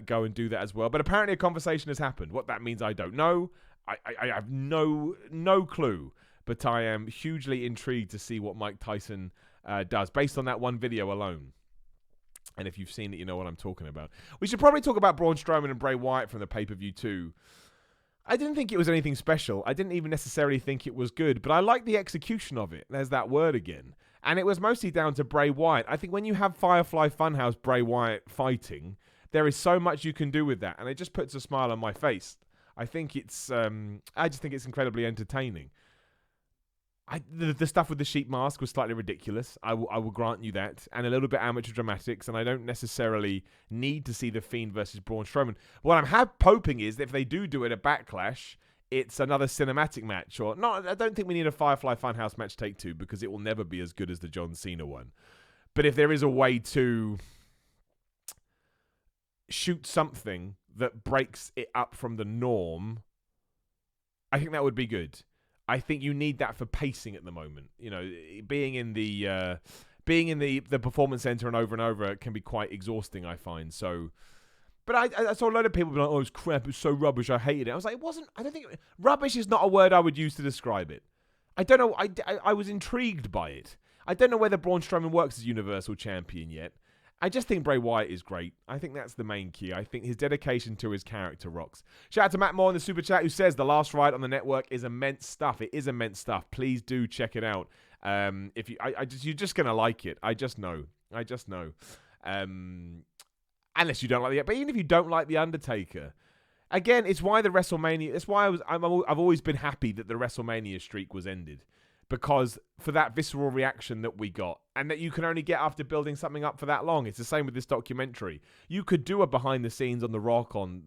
go and do that as well. But apparently a conversation has happened. What that means, I don't know. I have no clue. But I am hugely intrigued to see what Mike Tyson does based on that one video alone. And if you've seen it, you know what I'm talking about. We should probably talk about Braun Strowman and Bray Wyatt from the pay-per-view too. I didn't think it was anything special. I didn't even necessarily think it was good. But I like the execution of it. There's that word again. And it was mostly down to Bray Wyatt. I think when you have Firefly Funhouse Bray Wyatt fighting, there is so much you can do with that. And it just puts a smile on my face. I think it's, I just think it's incredibly entertaining. The stuff with the sheep mask was slightly ridiculous. I will grant you that. And a little bit amateur dramatics. And I don't necessarily need to see The Fiend versus Braun Strowman. What I'm hoping is that if they do it at Backlash, it's another cinematic match. Or not. I don't think we need a Firefly Funhouse match take two, because it will never be as good as the John Cena one. But if there is a way to shoot something that breaks it up from the norm, I think that would be good. I think you need that for pacing at the moment. You know, being in the performance center and over can be quite exhausting, I find. So, but I saw a lot of people be like, "Oh, it's crap! It's so rubbish. I hated it." I was like, "It wasn't." I don't think rubbish is not a word I would use to describe it. I don't know. I was intrigued by it. I don't know whether Braun Strowman works as Universal Champion yet. I just think Bray Wyatt is great. I think that's the main key. I think his dedication to his character rocks. Shout out to Matt Moore in the Super Chat who says, the last ride on the network is immense stuff. It is immense stuff. Please do check it out. If you, you're just going to like it. I just know. Unless you don't like it. But even if you don't like The Undertaker, again, it's why the WrestleMania, it's why I've always been happy that the WrestleMania streak was ended. Because for that visceral reaction that we got, and that you can only get after building something up for that long. It's the same with this documentary. You could do a behind the scenes on The Rock on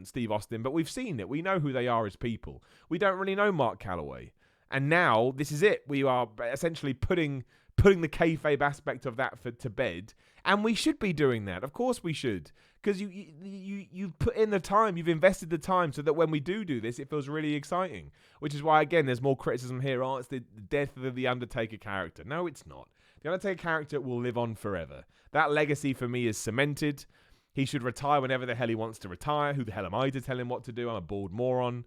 Steve Austin, but we've seen it. We know who they are as people. We don't really know Mark Calloway. And now this is it. We are essentially putting the kayfabe aspect of that to bed, and we should be doing that. Of course we should, because you've put in the time, you've invested the time, so that when we do this, it feels really exciting. Which is why, again, there's more criticism here. Oh, it's the death of the Undertaker character. No, it's not. The Undertaker character will live on forever. That legacy for me is cemented. He should retire whenever the hell he wants to retire. Who the hell am I to tell him what to do? I'm a bald moron.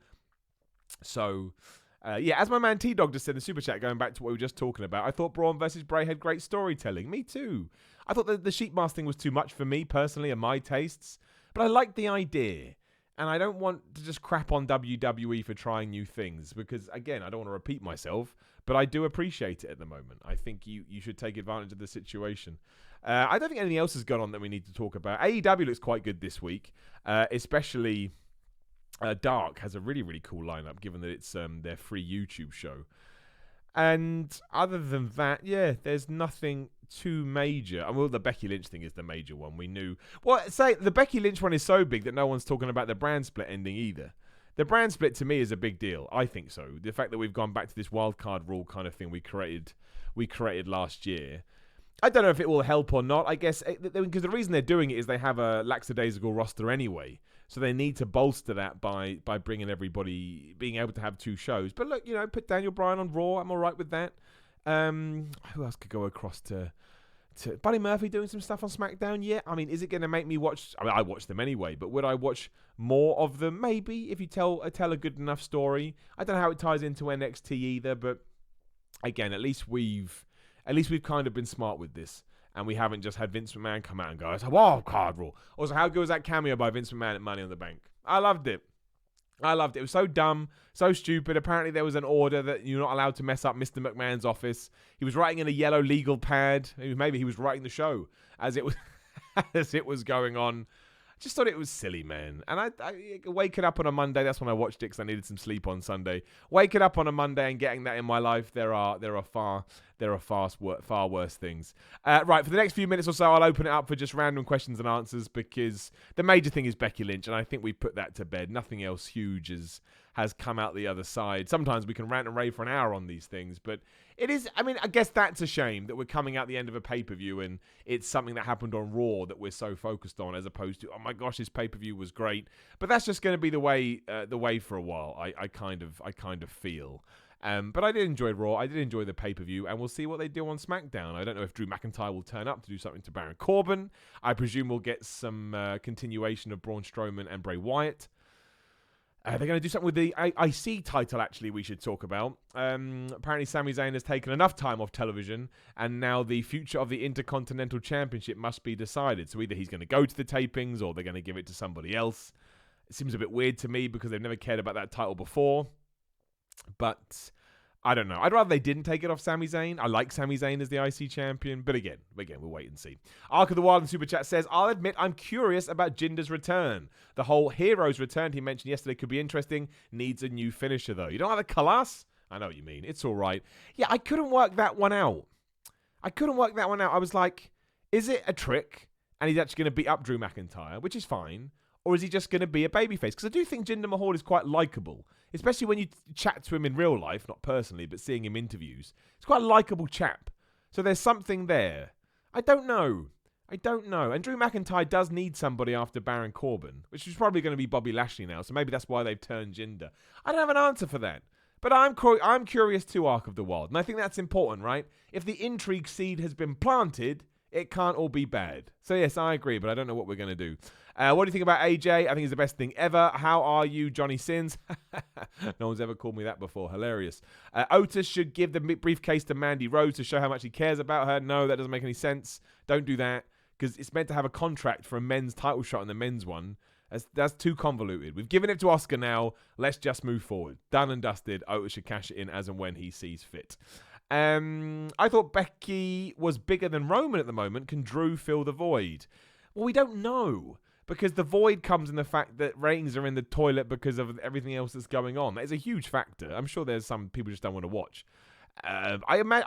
So, as my man T-Dog just said in the Super Chat, going back to what we were just talking about, I thought Braun versus Bray had great storytelling. Me too. I thought the sheep mask thing was too much for me, personally, and my tastes. But I liked the idea. And I don't want to just crap on WWE for trying new things. Because, again, I don't want to repeat myself. But I do appreciate it at the moment. I think you should take advantage of the situation. I don't think anything else has gone on that we need to talk about. AEW looks quite good this week. Especially Dark has a really, really cool lineup, given that it's their free YouTube show. And other than that, there's nothing too major. I mean, the Becky Lynch thing is the major one. We knew. Well, say the Becky Lynch one is so big that no one's talking about the brand split ending either. The brand split to me is a big deal. I think so. The fact that we've gone back to this wildcard rule kind of thing we created last year. I don't know if it will help or not. I guess because the reason they're doing it is they have a lackadaisical roster anyway. So they need to bolster that by bringing everybody, being able to have two shows. But look, put Daniel Bryan on Raw. I'm all right with that. Who else could go across to Buddy Murphy doing some stuff on SmackDown? Yeah. I mean, is it going to make me watch? I mean, I watch them anyway, but would I watch more of them? Maybe, if you tell a good enough story. I don't know how it ties into NXT either, but again, at least we've kind of been smart with this. And we haven't just had Vince McMahon come out and go, it's a wild card rule. Also, how good was that cameo by Vince McMahon at Money on the Bank? I loved it. It was so dumb, so stupid. Apparently, there was an order that you're not allowed to mess up Mr. McMahon's office. He was writing in a yellow legal pad. Maybe he was writing the show as it was going on. I just thought it was silly, man. And I waking up on a Monday, that's when I watched it because I needed some sleep on Sunday. Waking up on a Monday and getting that in my life, there are there are far worse things. Right, for the next few minutes or so, I'll open it up for just random questions and answers because the major thing is Becky Lynch, and I think we put that to bed. Nothing else huge has come out the other side. Sometimes we can rant and rave for an hour on these things, but it is, I mean, I guess that's a shame that we're coming out the end of a pay-per-view and it's something that happened on Raw that we're so focused on as opposed to, oh my gosh, this pay-per-view was great. But that's just going to be the way for a while, I kind of feel. But I did enjoy Raw. I did enjoy the pay-per-view, and we'll see what they do on SmackDown. I don't know if Drew McIntyre will turn up to do something to Baron Corbin. I presume we'll get some continuation of Braun Strowman and Bray Wyatt. They're going to do something with the IC title, actually, we should talk about. Apparently, Sami Zayn has taken enough time off television, and now the future of the Intercontinental Championship must be decided. So either he's going to go to the tapings, or they're going to give it to somebody else. It seems a bit weird to me, because they've never cared about that title before. But I don't know. I'd rather they didn't take it off Sami Zayn. I like Sami Zayn as the IC champion. But again, we'll wait and see. Ark of the Wild in Super Chat says, I'll admit I'm curious about Jinder's return. The whole Hero's return he mentioned yesterday could be interesting. Needs a new finisher, though. You don't like the Kalas? I know what you mean. It's all right. Yeah, I couldn't work that one out. I was like, is it a trick? And he's actually going to beat up Drew McIntyre, which is fine. Or is he just going to be a babyface? Because I do think Jinder Mahal is quite likable, especially when you chat to him in real life, not personally, but seeing him interviews. He's quite a likable chap. So there's something there. I don't know. And Drew McIntyre does need somebody after Baron Corbin, which is probably going to be Bobby Lashley now. So maybe that's why they've turned Jinder. I don't have an answer for that. But I'm curious too, Ark of the Wild. And I think that's important, right? If the intrigue seed has been planted, it can't all be bad. So yes, I agree, but I don't know what we're going to do. What do you think about AJ? I think he's the best thing ever. How are you, Johnny Sins? No one's ever called me that before. Hilarious. Otis should give the briefcase to Mandy Rose to show how much he cares about her. No, that doesn't make any sense. Don't do that, because it's meant to have a contract for a men's title shot in the men's one. That's too convoluted. We've given it to Oscar now. Let's just move forward. Done and dusted. Otis should cash it in as and when he sees fit. I thought Becky was bigger than Roman at the moment. Can Drew fill the void? Well, we don't know, because the void comes in the fact that ratings are in the toilet because of everything else that's going on. That is a huge factor. I'm sure there's some people just don't want to watch. I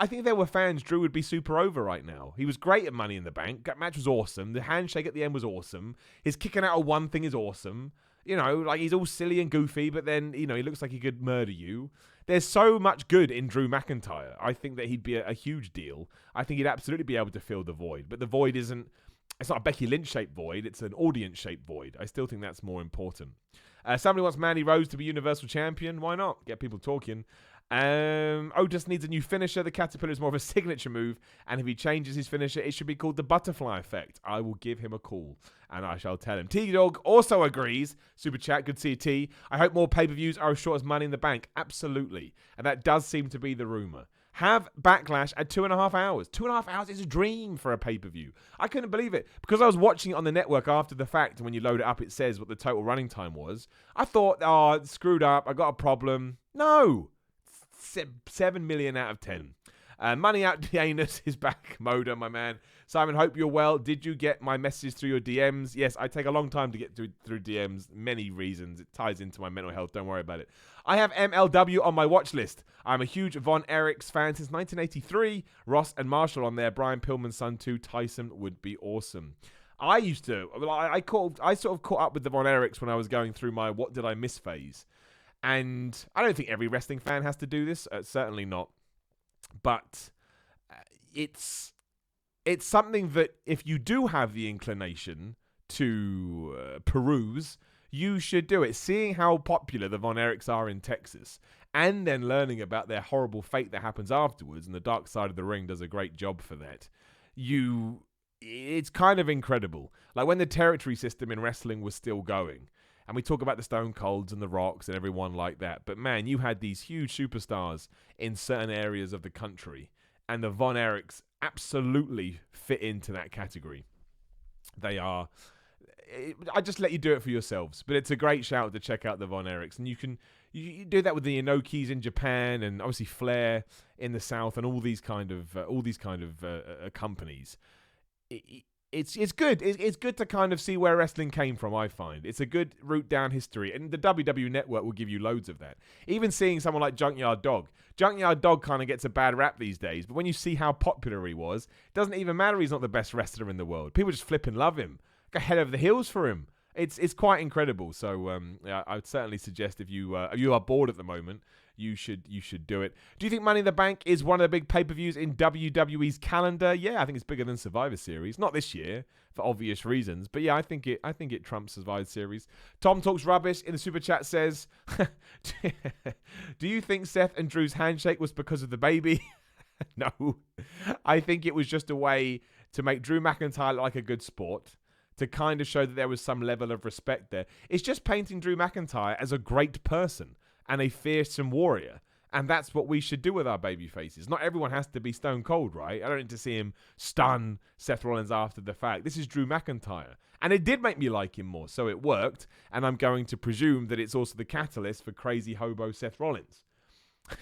think if there were fans, Drew would be super over right now. He was great at Money in the Bank. That match was awesome. The handshake at the end was awesome. His kicking out of one thing is awesome. You know, like, he's all silly and goofy, but then, you know, he looks like he could murder you. There's so much good in Drew McIntyre. I think that he'd be a huge deal. I think he'd absolutely be able to fill the void. But the void isn't... It's not a Becky Lynch-shaped void. It's an audience-shaped void. I still think that's more important. Somebody wants Mandy Rose to be Universal Champion. Why not? Get people talking. Otis needs a new finisher. The Caterpillar is more of a signature move. And if he changes his finisher, it should be called the Butterfly Effect. I will give him a call, and I shall tell him. T-Dog also agrees. Super chat. Good to see you, T. I hope more pay-per-views are as short as Money in the Bank. Absolutely. And that does seem to be the rumor. Have Backlash at 2.5 hours. 2.5 hours is a dream for a pay-per-view. I couldn't believe it. Because I was watching it on the network after the fact, and when you load it up, it says what the total running time was. I thought, oh, screwed up. I got a problem. No. 7 million out of 10. Money out the anus is back. Moda, my man. Simon, hope you're well. Did you get my messages through your DMs? Yes, I take a long time to get through DMs. Many reasons. It ties into my mental health. Don't worry about it. I have MLW on my watch list. I'm a huge Von Erichs fan since 1983. Ross and Marshall on there. Brian Pillman's son too. Tyson would be awesome. I used to. I sort of caught up with the Von Erichs when I was going through my what did I miss phase. And I don't think every wrestling fan has to do this. Certainly not. But it's something that if you do have the inclination to peruse, you should do it. Seeing how popular the Von Erichs are in Texas, and then learning about their horrible fate that happens afterwards, and the Dark Side of the Ring does a great job for that. It's kind of incredible. Like when the territory system in wrestling was still going. And we talk about the Stone Colds and the Rocks and everyone like that. But man, you had these huge superstars in certain areas of the country. And the Von Erichs absolutely fit into that category. They are... I just let you do it for yourselves. But it's a great shout to check out the Von Erichs. And you do that with the Inokis in Japan and obviously Flair in the South and all these kind of companies. it's good. It's good to kind of see where wrestling came from, I find. It's a good route down history. And the WWE Network will give you loads of that. Even seeing someone like Junkyard Dog. Junkyard Dog kind of gets a bad rap these days. But when you see how popular he was, it doesn't even matter he's not the best wrestler in the world. People just flip and love him. Go head over the heels for him. It's quite incredible. So I would certainly suggest if you are bored at the moment, you should do it. Do you think Money in the Bank is one of the big pay-per-views in WWE's calendar? Yeah, I think it's bigger than Survivor Series. Not this year, for obvious reasons. But yeah, I think it trumps Survivor Series. Tom Talks Rubbish in the Super Chat says, do you think Seth and Drew's handshake was because of the baby? No. I think it was just a way to make Drew McIntyre look like a good sport, to kind of show that there was some level of respect there. It's just painting Drew McIntyre as a great person and a fearsome warrior. And that's what we should do with our baby faces. Not everyone has to be stone cold, right? I don't need to see him stun Seth Rollins after the fact. This is Drew McIntyre. And it did make me like him more, so it worked. And I'm going to presume that it's also the catalyst for crazy hobo Seth Rollins.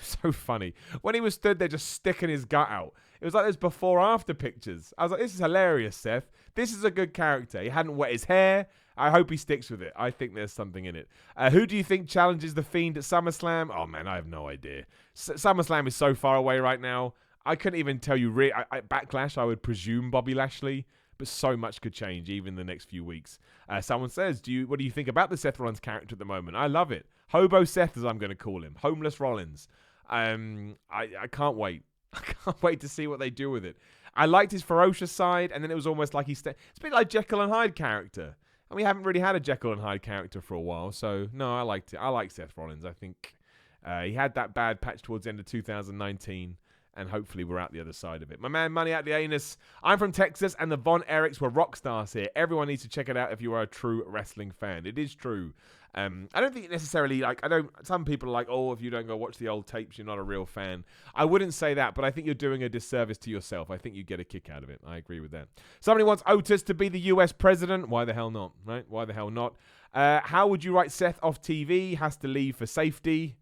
So funny. When he was stood there just sticking his gut out, it was like those before-after pictures. I was like, this is hilarious, Seth. This is a good character. He hadn't wet his hair. I hope he sticks with it. I think there's something in it. Who do you think challenges The Fiend at SummerSlam? Oh, man, I have no idea. SummerSlam is so far away right now. I couldn't even tell you. Backlash, I would presume Bobby Lashley. But so much could change even in the next few weeks. Someone says, what do you think about the Seth Rollins character at the moment? I love it. Hobo Seth, as I'm going to call him. Homeless Rollins. I can't wait. I can't wait to see what they do with it. I liked his ferocious side, and then it was almost like it's a bit like Jekyll and Hyde character. And we haven't really had a Jekyll and Hyde character for a while, so no, I liked it. I like Seth Rollins. I think he had that bad patch towards the end of 2019, and hopefully we're out the other side of it. My man, Money Out the Anus. I'm from Texas, and the Von Erichs were rock stars here. Everyone needs to check it out if you are a true wrestling fan. It is true. I don't think necessarily, some people are like, oh, if you don't go watch the old tapes, you're not a real fan. I wouldn't say that, but I think you're doing a disservice to yourself. I think you get a kick out of it. I agree with that. Somebody wants Otis to be the US president. Why the hell not, right? Why the hell not? How would you write Seth off TV? Has to leave for safety.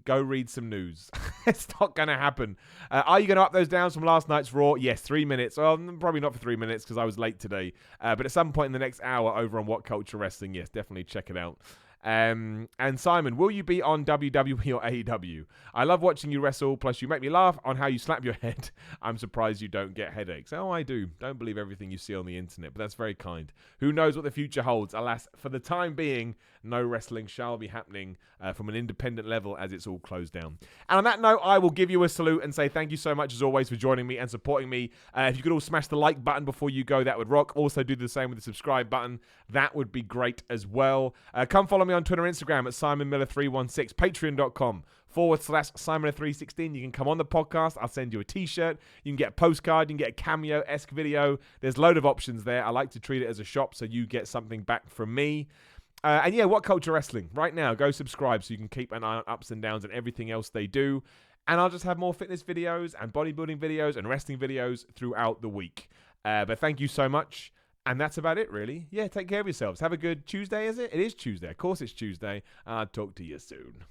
Go read some news. It's not going to happen. Are you going to up those downs from last night's Raw? Yes, 3 minutes. Well, probably not for 3 minutes because I was late today. But at some point in the next hour over on What Culture Wrestling, yes, definitely check it out. And Simon, will you be on WWE or AEW? I love watching you wrestle, plus you make me laugh on how you slap your head. I'm surprised you don't get headaches. Oh, I do. Don't believe everything you see on the internet, but that's very kind. Who knows what the future holds? Alas, for the time being, no wrestling shall be happening from an independent level as it's all closed down. And on that note, I will give you a salute and say thank you so much as always for joining me and supporting me. If you could all smash the like button before you go, that would rock. Also do the same with the subscribe button. That would be great as well. Come follow me on Twitter and Instagram at SimonMiller316, patreon.com/SimonMiller316. You can come on the podcast. I'll send you a t-shirt. You can get a postcard. You can get a cameo-esque video. There's a load of options there. I like to treat it as a shop so you get something back from me. And yeah, What Culture Wrestling. Right now, go subscribe so you can keep an eye on ups and downs and everything else they do. And I'll just have more fitness videos and bodybuilding videos and wrestling videos throughout the week. But thank you so much. And that's about it, really. Yeah, take care of yourselves. Have a good Tuesday, is it? It is Tuesday. Of course it's Tuesday. I'll talk to you soon.